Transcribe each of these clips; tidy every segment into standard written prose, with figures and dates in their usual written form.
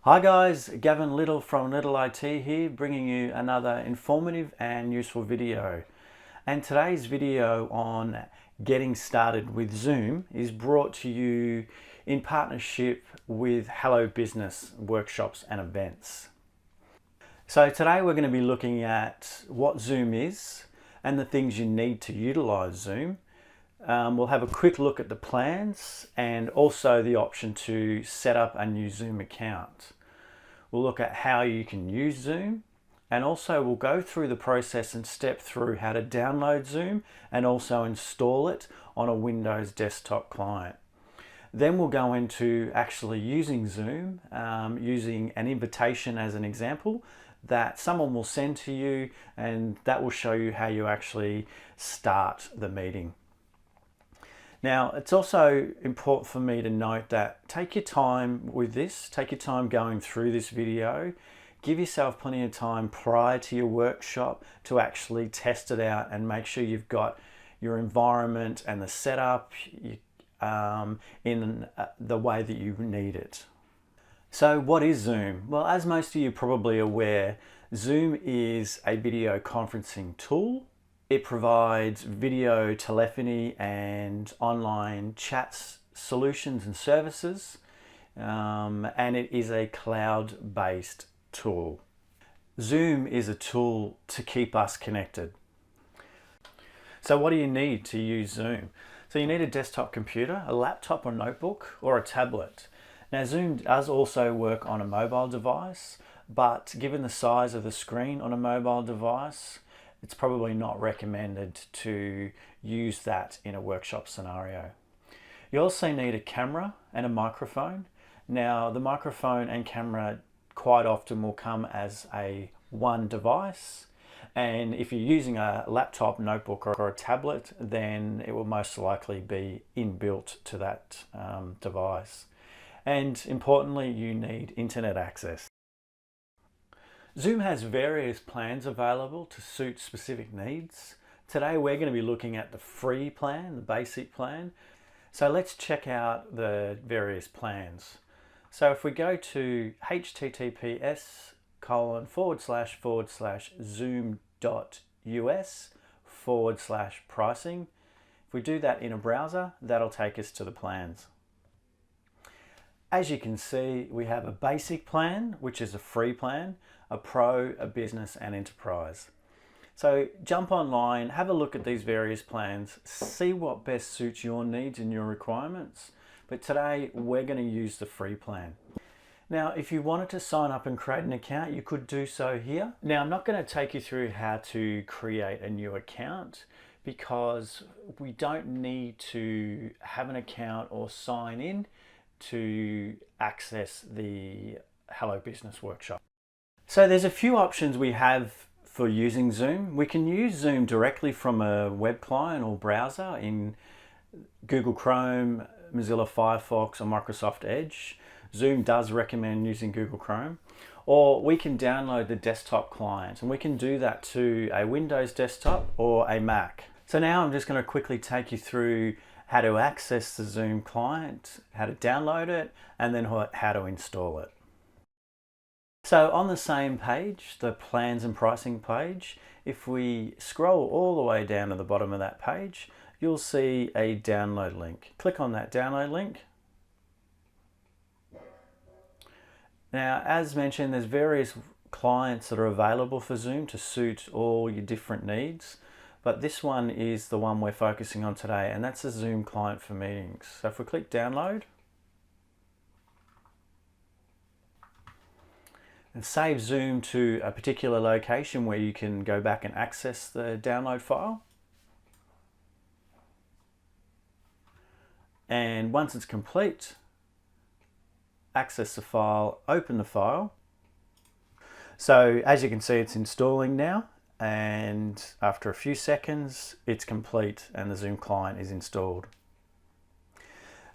Hi guys, Gavin Little from Little IT here, bringing you another informative and useful video. And today's video on getting started with Zoom is brought to you in partnership with Hello Business workshops and events. So today we're going to be looking at what Zoom is and the things you need to utilize Zoom. We'll have a quick look at the plans and also the option to set up a new Zoom account. We'll look at how you can use Zoom, and also we'll go through the process and step through how to download Zoom and also install it on a Windows desktop client. Then we'll go into actually using Zoom, using an invitation as an example that someone will send to you, and that will show you how you actually start the meeting. Now, it's also important for me to note that take your time with this, take your time going through this video, give yourself plenty of time prior to your workshop to actually test it out and make sure you've got your environment and the setup in the way that you need it. So what is Zoom? Well, as most of you are probably aware, Zoom is a video conferencing tool. It provides video telephony and online chats solutions and services, and it is a cloud-based tool. Zoom is a tool to keep us connected. So what do you need to use Zoom? So you need a desktop computer, a laptop or notebook, or a tablet. Now Zoom does also work on a mobile device, but given the size of the screen on a mobile device, it's probably not recommended to use that in a workshop scenario. You also need a camera and a microphone. Now, the microphone and camera quite often will come as one device. And if you're using a laptop, notebook, or a tablet, then it will most likely be inbuilt to that device. And importantly, you need internet access. Zoom has various plans available to suit specific needs. Today we're going to be looking at the free plan, the basic plan. So let's check out the various plans. So if we go to https://zoom.us/pricing, if we do that in a browser, that'll take us to the plans. As you can see, we have a basic plan, which is a free plan, a pro, a business, and enterprise. So jump online, have a look at these various plans, see what best suits your needs and your requirements. But today we're going to use the free plan. Now, if you wanted to sign up and create an account, you could do so here. Now, I'm not going to take you through how to create a new account because we don't need to have an account or sign in to access the Hello Business workshop. So there's a few options we have for using Zoom. We can use Zoom directly from a web client or browser in Google Chrome, Mozilla Firefox, or Microsoft Edge. Zoom does recommend using Google Chrome. Or we can download the desktop client, and we can do that to a Windows desktop or a Mac. So now I'm just going to quickly take you through how to access the Zoom client, how to download it, and then how to install it. So on the same page, the plans and pricing page, if we scroll all the way down to the bottom of that page, you'll see a download link. Click on that download link. Now, as mentioned, there's various clients that are available for Zoom to suit all your different needs. But this one is the one we're focusing on today, and that's a Zoom client for meetings. So if we click download, and save Zoom to a particular location where you can go back and access the download file. And once it's complete, access the file, open the file. So as you can see, it's installing now. And after a few seconds, it's complete and the Zoom client is installed.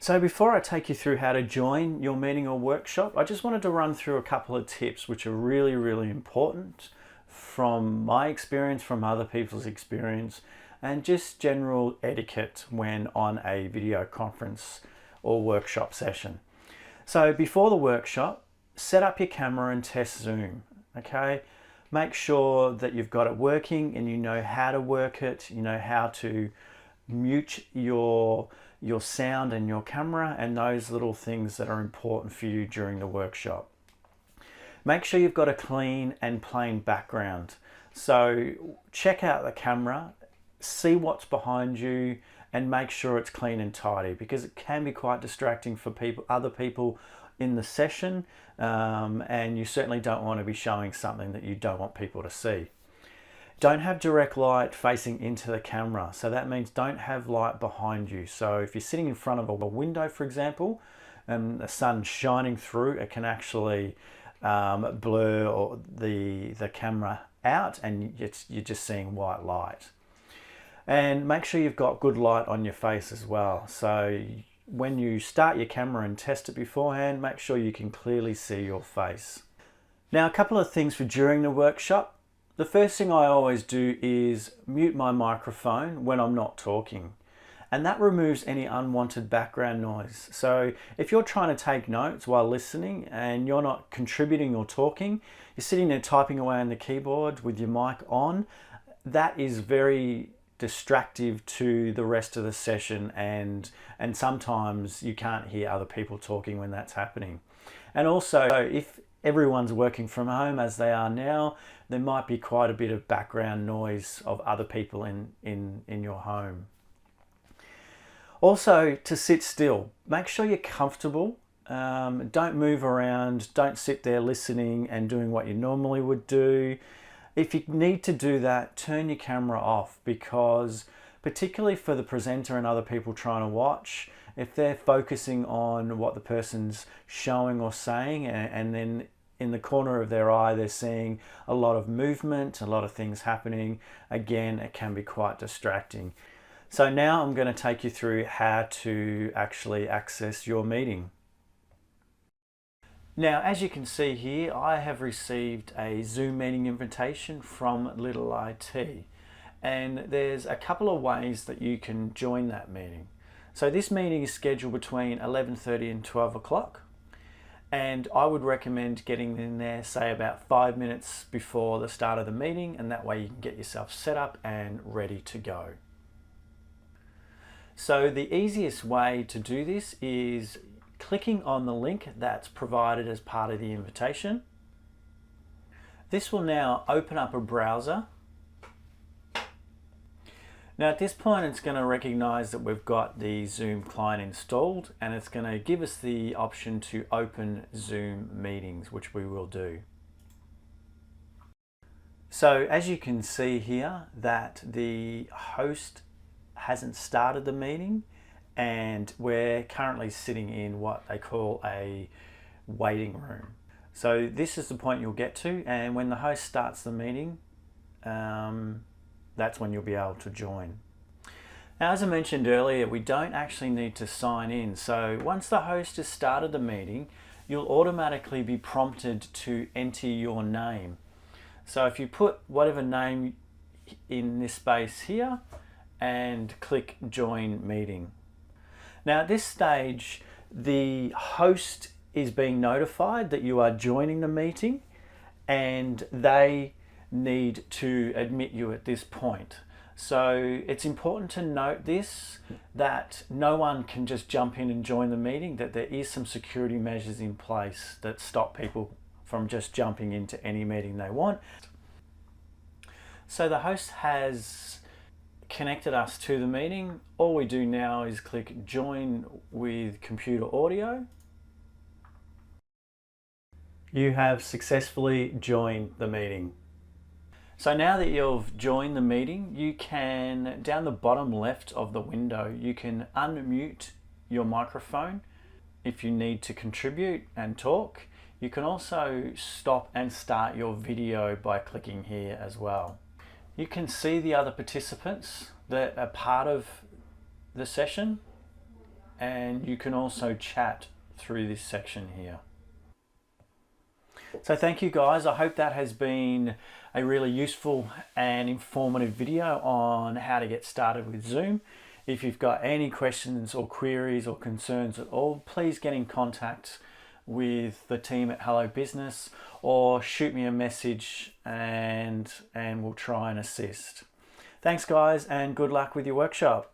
So before I take you through how to join your meeting or workshop, I just wanted to run through a couple of tips which are really, really important from my experience, from other people's experience, and just general etiquette when on a video conference or workshop session. So before the workshop, set up your camera and test Zoom, okay? Make sure that you've got it working and you know how to work it, you know how to mute your sound and your camera and those little things that are important for you during the workshop. Make sure you've got a clean and plain background. So check out the camera, see what's behind you, and make sure it's clean and tidy, because it can be quite distracting for other people in the session, and you certainly don't want to be showing something that you don't want people to see. Don't have direct light facing into the camera, so that means don't have light behind you. So if you're sitting in front of a window, for example, and the sun's shining through, it can actually blur the camera out, and you're just seeing white light. And make sure you've got good light on your face as well. So when you start your camera and test it beforehand, make sure you can clearly see your face. Now, a couple of things for during the workshop. The first thing I always do is mute my microphone when I'm not talking, and that removes any unwanted background noise. So if you're trying to take notes while listening and you're not contributing or talking, you're sitting there typing away on the keyboard with your mic on, that is very distractive to the rest of the session, and sometimes you can't hear other people talking when that's happening. And also, if everyone's working from home as they are now, there might be quite a bit of background noise of other people in your home. Also, to sit still, make sure you're comfortable. Don't move around, don't sit there listening and doing what you normally would do. If you need to do that, turn your camera off, because particularly for the presenter and other people trying to watch, if they're focusing on what the person's showing or saying, and then in the corner of their eye they're seeing a lot of movement, a lot of things happening, again, it can be quite distracting. So now I'm going to take you through how to actually access your meeting. Now, as you can see here, I have received a Zoom meeting invitation from Little IT, and there's a couple of ways that you can join that meeting. So this meeting is scheduled between 11:30 and 12 o'clock, and I would recommend getting in there, say about 5 minutes before the start of the meeting, and that way you can get yourself set up and ready to go. So the easiest way to do this is clicking on the link that's provided as part of the invitation. This will now open up a browser. Now at this point it's going to recognize that we've got the Zoom client installed, and it's going to give us the option to open Zoom meetings, which we will do. So as you can see here, that the host hasn't started the meeting, and we're currently sitting in what they call a waiting room. So this is the point you'll get to, and when the host starts the meeting, that's when you'll be able to join. Now, as I mentioned earlier, we don't actually need to sign in. So once the host has started the meeting, you'll automatically be prompted to enter your name. So if you put whatever name in this space here and click join meeting. Now at this stage, the host is being notified that you are joining the meeting, and they need to admit you at this point. So it's important to note this, that no one can just jump in and join the meeting, that there is some security measures in place that stop people from just jumping into any meeting they want. So the host has connected us to the meeting. All we do now is click join with computer audio. You have successfully joined the meeting. So now that you've joined the meeting, you can, down the bottom left of the window, you can unmute your microphone if you need to contribute and talk. You can also stop and start your video by clicking here as well. You can see the other participants that are part of the session, and you can also chat through this section here. So thank you guys. I hope that has been a really useful and informative video on how to get started with Zoom. If you've got any questions or queries or concerns at all, please get in contact with the team at Hello Business, or shoot me a message and we'll try and assist. Thanks guys, and good luck with your workshop.